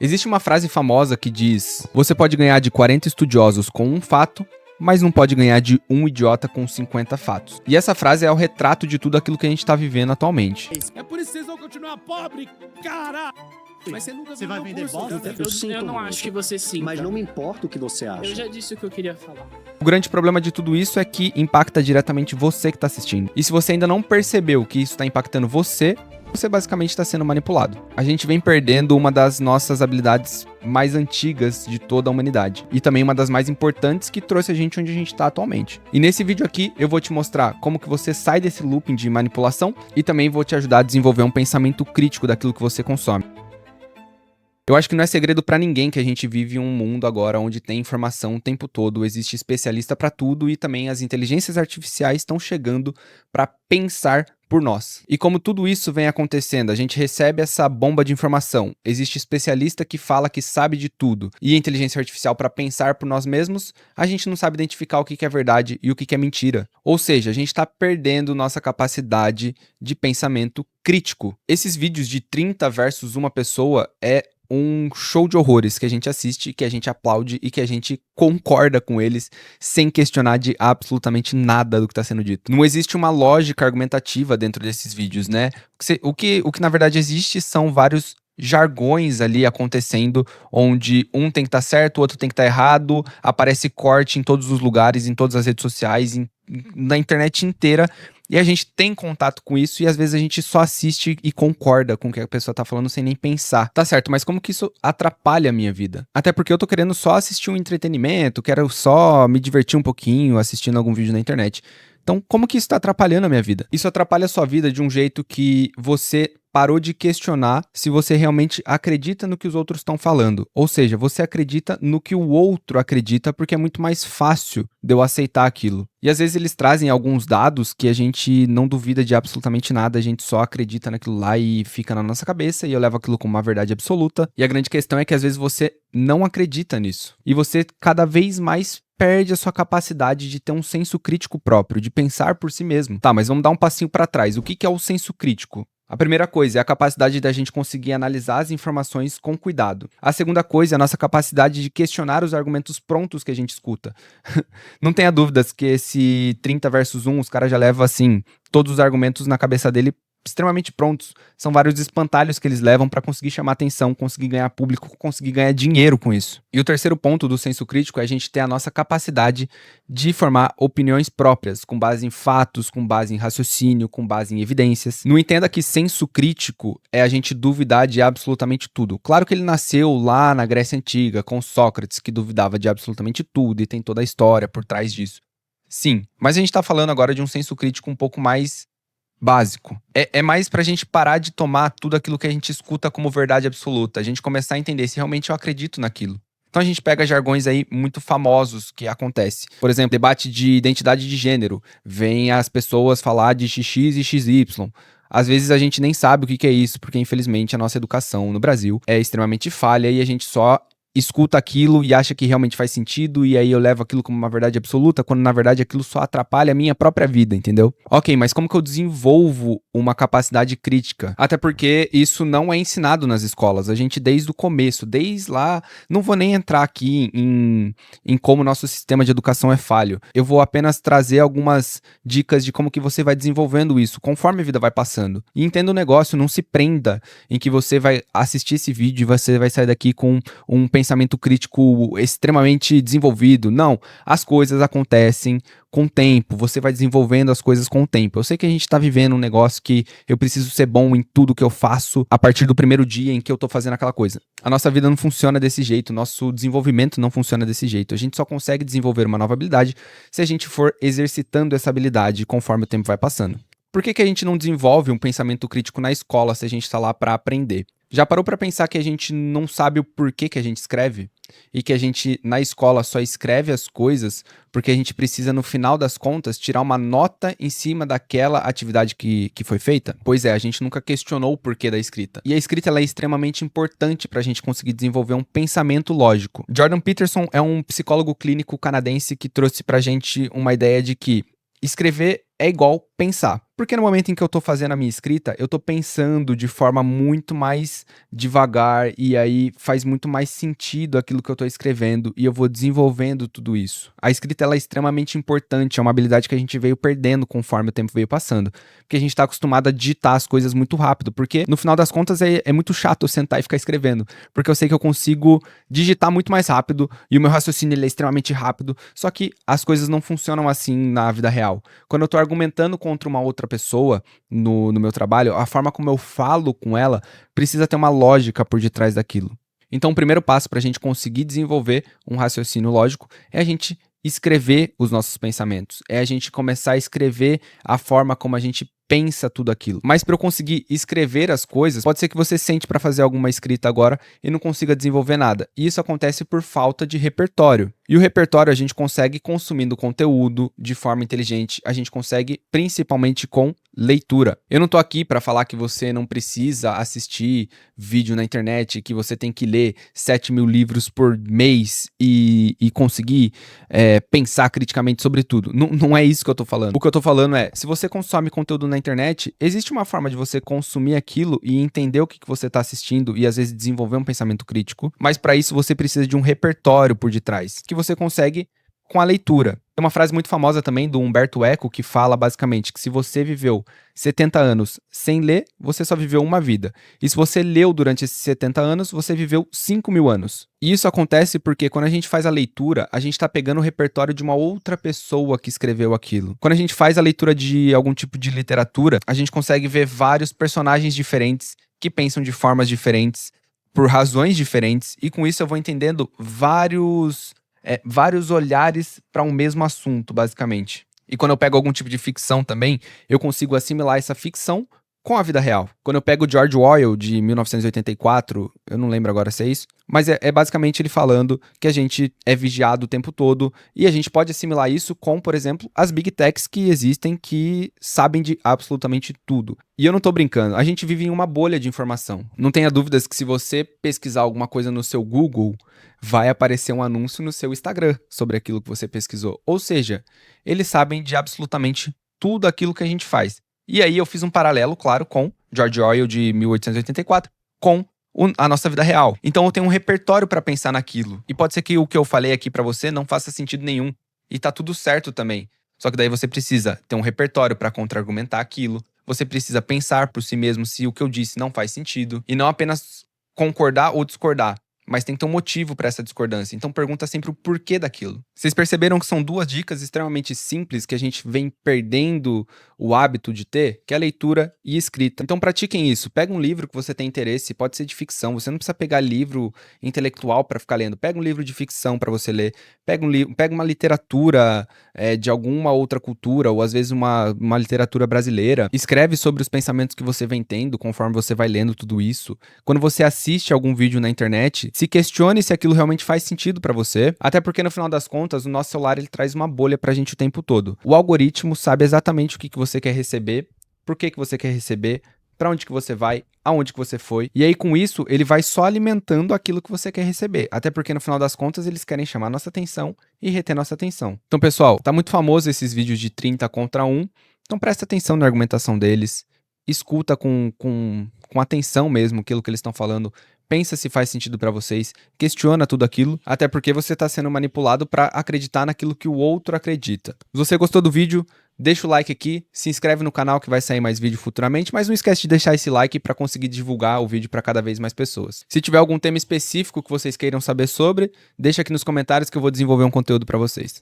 Existe uma frase famosa que diz: você pode ganhar de 40 estudiosos com um fato, mas não pode ganhar de um idiota com 50 fatos. E essa frase é o retrato de tudo aquilo que a gente tá vivendo atualmente. É por isso que vocês vão continuar pobre, cara! Mas você nunca vai vender bosta? Eu não acho que você sinta. Mas não me importa o que você acha. Eu já disse o que eu queria falar. O grande problema de tudo isso é que impacta diretamente você que tá assistindo. E se você ainda não percebeu que isso tá impactando você basicamente está sendo manipulado. A gente vem perdendo uma das nossas habilidades mais antigas de toda a humanidade. E também uma das mais importantes que trouxe a gente onde a gente está atualmente. E nesse vídeo aqui eu vou te mostrar como que você sai desse looping de manipulação e também vou te ajudar a desenvolver um pensamento crítico daquilo que você consome. Eu acho que não é segredo pra ninguém que a gente vive um mundo agora onde tem informação o tempo todo, existe especialista pra tudo e também as inteligências artificiais estão chegando pra pensar por nós. E como tudo isso vem acontecendo, a gente recebe essa bomba de informação, existe especialista que fala que sabe de tudo e a inteligência artificial pra pensar por nós mesmos, a gente não sabe identificar o que é verdade e o que é mentira. Ou seja, a gente tá perdendo nossa capacidade de pensamento crítico. Esses vídeos de 30 versus uma pessoa é um show de horrores que a gente assiste, que a gente aplaude e que a gente concorda com eles sem questionar de absolutamente nada do que está sendo dito. Não existe uma lógica argumentativa dentro desses vídeos, né? O que na verdade existe são vários jargões ali acontecendo, onde um tem que estar certo, o outro tem que estar errado, aparece corte em todos os lugares, em todas as redes sociais, na internet inteira. E a gente tem contato com isso e às vezes a gente só assiste e concorda com o que a pessoa tá falando sem nem pensar. Tá certo, mas como que isso atrapalha a minha vida? Até porque eu tô querendo só assistir um entretenimento, quero só me divertir um pouquinho assistindo algum vídeo na internet. Então, como que isso tá atrapalhando a minha vida? Isso atrapalha a sua vida de um jeito que você parou de questionar se você realmente acredita no que os outros estão falando. Ou seja, você acredita no que o outro acredita porque é muito mais fácil de eu aceitar aquilo. E às vezes eles trazem alguns dados que a gente não duvida de absolutamente nada, a gente só acredita naquilo lá e fica na nossa cabeça e eu levo aquilo como uma verdade absoluta. E a grande questão é que às vezes você não acredita nisso. E você cada vez mais perde a sua capacidade de ter um senso crítico próprio, de pensar por si mesmo. Tá, mas vamos dar um passinho para trás. O que é o senso crítico? A primeira coisa é a capacidade da gente conseguir analisar as informações com cuidado. A segunda coisa é a nossa capacidade de questionar os argumentos prontos que a gente escuta. Não tenha dúvidas que esse 30 versus 1, os caras já levam assim, todos os argumentos na cabeça dele extremamente prontos. São vários espantalhos que eles levam para conseguir chamar atenção, conseguir ganhar público, conseguir ganhar dinheiro com isso. E o terceiro ponto do senso crítico é a gente ter a nossa capacidade de formar opiniões próprias, com base em fatos, com base em raciocínio, com base em evidências. Não entenda que senso crítico é a gente duvidar de absolutamente tudo. Claro que ele nasceu lá na Grécia Antiga, com Sócrates, que duvidava de absolutamente tudo e tem toda a história por trás disso. Sim, mas a gente tá falando agora de um senso crítico um pouco mais básico. É mais pra gente parar de tomar tudo aquilo que a gente escuta como verdade absoluta. A gente começar a entender se realmente eu acredito naquilo. Então a gente pega jargões aí muito famosos que acontece. Por exemplo, debate de identidade de gênero. Vem as pessoas falar de XX e XY. Às vezes a gente nem sabe o que é isso, porque infelizmente a nossa educação no Brasil é extremamente falha e a gente só escuta aquilo e acha que realmente faz sentido e aí eu levo aquilo como uma verdade absoluta, quando na verdade aquilo só atrapalha a minha própria vida, entendeu? Ok, mas como que eu desenvolvo uma capacidade crítica? Até porque isso não é ensinado nas escolas, a gente desde o começo, desde lá, não vou nem entrar aqui em como o nosso sistema de educação é falho, eu vou apenas trazer algumas dicas de como que você vai desenvolvendo isso, conforme a vida vai passando. E entenda o negócio, não se prenda em que você vai assistir esse vídeo e você vai sair daqui com um pensamento crítico extremamente desenvolvido. Não, as coisas acontecem com o tempo, você vai desenvolvendo as coisas com o tempo. Eu sei que a gente tá vivendo um negócio que eu preciso ser bom em tudo que eu faço a partir do primeiro dia em que eu tô fazendo aquela coisa. A nossa vida não funciona desse jeito, nosso desenvolvimento não funciona desse jeito. A gente só consegue desenvolver uma nova habilidade se a gente for exercitando essa habilidade conforme o tempo vai passando. Por que a gente não desenvolve um pensamento crítico na escola se a gente tá lá para aprender? Já parou para pensar que a gente não sabe o porquê que a gente escreve? E que a gente, na escola, só escreve as coisas porque a gente precisa, no final das contas, tirar uma nota em cima daquela atividade que foi feita? Pois é, a gente nunca questionou o porquê da escrita. E a escrita ela é extremamente importante para a gente conseguir desenvolver um pensamento lógico. Jordan Peterson é um psicólogo clínico canadense que trouxe pra gente uma ideia de que escrever é igual pensar. Porque no momento em que eu tô fazendo a minha escrita, eu tô pensando de forma muito mais devagar e aí faz muito mais sentido aquilo que eu tô escrevendo e eu vou desenvolvendo tudo isso. A escrita ela é extremamente importante, é uma habilidade que a gente veio perdendo conforme o tempo veio passando. Porque a gente tá acostumado a digitar as coisas muito rápido, porque no final das contas é muito chato eu sentar e ficar escrevendo, porque eu sei que eu consigo digitar muito mais rápido e o meu raciocínio ele é extremamente rápido, só que as coisas não funcionam assim na vida real. Quando eu tô argumentando contra uma outra pessoa no meu trabalho, a forma como eu falo com ela precisa ter uma lógica por detrás daquilo. Então, o primeiro passo para a gente conseguir desenvolver um raciocínio lógico é a gente escrever os nossos pensamentos, é a gente começar a escrever a forma como a gente pensa tudo aquilo. Mas para eu conseguir escrever as coisas, pode ser que você sente para fazer alguma escrita agora e não consiga desenvolver nada. E isso acontece por falta de repertório. E o repertório a gente consegue consumindo conteúdo de forma inteligente, a gente consegue principalmente com leitura. Eu não tô aqui para falar que você não precisa assistir vídeo na internet, que você tem que ler 7.000 livros por mês e conseguir pensar criticamente sobre tudo. Não é isso que eu tô falando. O que eu tô falando é, se você consome conteúdo na internet, existe uma forma de você consumir aquilo e entender o que você está assistindo e às vezes desenvolver um pensamento crítico, mas para isso você precisa de um repertório por detrás, que você consegue com a leitura. Tem uma frase muito famosa também do Humberto Eco que fala basicamente que se você viveu 70 anos sem ler, você só viveu uma vida. E se você leu durante esses 70 anos, você viveu 5.000 anos. E isso acontece porque quando a gente faz a leitura, a gente está pegando o repertório de uma outra pessoa que escreveu aquilo. Quando a gente faz a leitura de algum tipo de literatura, a gente consegue ver vários personagens diferentes que pensam de formas diferentes, por razões diferentes, e com isso eu vou entendendo vários olhares para um mesmo assunto, basicamente. E quando eu pego algum tipo de ficção também, eu consigo assimilar essa ficção com a vida real. Quando eu pego George Orwell, de 1984, eu não lembro agora se é isso, mas é basicamente ele falando que a gente é vigiado o tempo todo e a gente pode assimilar isso com, por exemplo, as Big Techs que existem que sabem de absolutamente tudo. E eu não tô brincando, a gente vive em uma bolha de informação. Não tenha dúvidas que se você pesquisar alguma coisa no seu Google, vai aparecer um anúncio no seu Instagram sobre aquilo que você pesquisou. Ou seja, eles sabem de absolutamente tudo aquilo que a gente faz. E aí eu fiz um paralelo, claro, com George Orwell de 1884, com a nossa vida real. Então eu tenho um repertório para pensar naquilo. E pode ser que o que eu falei aqui para você não faça sentido nenhum. E tá tudo certo também. Só que daí você precisa ter um repertório para contra-argumentar aquilo. Você precisa pensar por si mesmo se o que eu disse não faz sentido. E não apenas concordar ou discordar. Mas tem que ter um motivo para essa discordância. Então pergunta sempre o porquê daquilo. Vocês perceberam que são duas dicas extremamente simples que a gente vem perdendo o hábito de ter, que é a leitura e escrita. Então pratiquem isso. Pega um livro que você tem interesse, pode ser de ficção. Você não precisa pegar livro intelectual para ficar lendo. Pega um livro de ficção para você ler. Pega uma literatura de alguma outra cultura, ou às vezes uma literatura brasileira. Escreve sobre os pensamentos que você vem tendo conforme você vai lendo tudo isso. Quando você assiste algum vídeo na internet, se questione se aquilo realmente faz sentido pra você, até porque no final das contas, o nosso celular ele traz uma bolha pra gente o tempo todo. O algoritmo sabe exatamente o que você quer receber, por que você quer receber, pra onde que você vai, aonde que você foi, e aí com isso ele vai só alimentando aquilo que você quer receber, até porque no final das contas eles querem chamar nossa atenção e reter nossa atenção. Então pessoal, tá muito famoso esses vídeos de 30 contra 1, então presta atenção na argumentação deles, escuta com atenção mesmo aquilo que eles estão falando, pensa se faz sentido pra vocês, questiona tudo aquilo, até porque você tá sendo manipulado pra acreditar naquilo que o outro acredita. Se você gostou do vídeo, deixa o like aqui, se inscreve no canal que vai sair mais vídeo futuramente, mas não esquece de deixar esse like pra conseguir divulgar o vídeo pra cada vez mais pessoas. Se tiver algum tema específico que vocês queiram saber sobre, deixa aqui nos comentários que eu vou desenvolver um conteúdo pra vocês.